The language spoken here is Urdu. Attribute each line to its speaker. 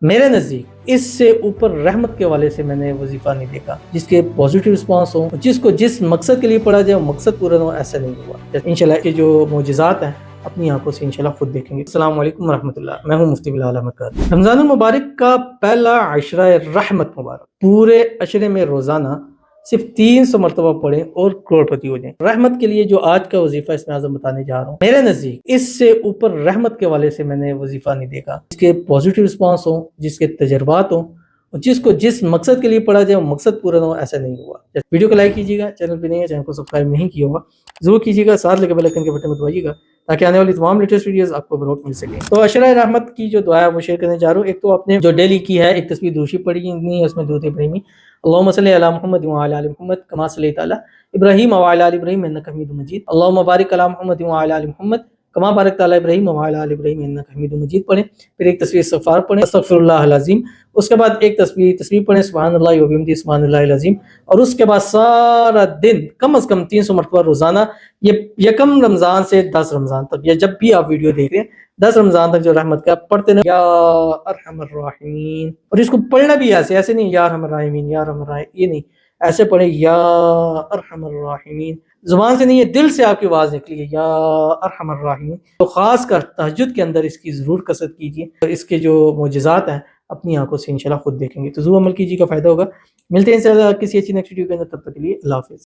Speaker 1: میرے نزدیک اس سے اوپر رحمت کے والے سے میں نے وظیفہ نہیں دیکھا جس کے پازیٹیو رسپانس ہو، جس کو جس مقصد کے لیے پڑھا جائے وہ مقصد پورا نہ ہو، ایسا نہیں ہوا۔ انشاءاللہ کے جو معجزات ہیں اپنی آنکھوں سے انشاءاللہ خود دیکھیں گے۔ السلام علیکم ورحمۃ اللہ، میں ہوں مفتی بلال احمد قادری۔ رمضان المبارک کا پہلا عشرہ رحمت مبارک، پورے عشرے میں روزانہ صرف 300 مرتبہ پڑھیں اور کروڑپتی ہو جائیں۔ رحمت کے لیے جو آج کا وظیفہ اس میں اعظم بتانے جا رہا ہوں، میرے نزدیک اس سے اوپر رحمت کے والے سے میں نے وظیفہ نہیں دیکھا جس کے پازیٹیو رسپانس ہوں، جس کے تجربات ہوں، اور جس کو جس مقصد کے لیے پڑھا جائے وہ مقصد پورا نہ ہو، ایسا نہیں ہوا۔ ویڈیو کو لائک کیجیے گا، چینل پہ نہیں ہے چینل کو سبسکرائب نہیں کیا ہوگا ضرور کیجیے گا، ساتھ لگے بیل آئیکن کے بٹن کو دبائیے گا تاکہ آنے والی تمام لیٹسٹ ویڈیوز آپ کو بروقت مل سکیں۔ تو عشرہ رحمت کی جو دعا ہے وہ شیئر کرنے جا رہا ہوں۔ ایک تو آپ نے جو ڈیلی کی ہے، ایک تسبیح دوشی پڑھی نہیں ہے، اس میں درود ابراہیمی، اللہم صلی علی محمد وعلی آل محمد کما صلیت علی ابراہیم وعلی آل ابراہیم انک حمید مجید، اللہم بارک علی محمد وعلی آل محمد کما بارکت علی ابراہیم وعلی آل ابراہیم انک حمید مجید پڑھیں۔ پھر ایک تسبیح استغفار پڑھیں، استغفر اللہ العظیم، اس کے بعد ایک تسبیح پڑھیں، سبحان اللہ وبحمدہ سبحان اللہ العظیم، اور اس کے بعد سارا دن کم از کم 300 مرتبہ روزانہ، یہ یکم رمضان سے 10 رمضان تک، یا جب بھی آپ ویڈیو دیکھ رہے ہیں 10 رمضان تک جو رحمت کا پڑھتے ہیں یا ارحم الراحمین، اور اس کو پڑھنا بھی ایسے نہیں یا ارحم الراحمین یا ارحم الراحمین، یہ نہیں، ایسے پڑھیں یا ارحم الراحمین، زبان سے نہیں ہے دل سے آپ کی آواز نکلی ہے یا ارحم الراحمین۔ تو خاص کر تہجد کے اندر اس کی ضرور کثرت کیجیے، اس کے جو معجزات ہیں اپنی آنکھوں سے انشاءاللہ خود دیکھیں گے، تو ضرور عمل کیجیے گا، فائدہ ہوگا۔ ملتے ہیں انشاءاللہ کسی اچھی نیکسٹ ویڈیو کے اندر، تب تک کے لیے اللہ حافظ۔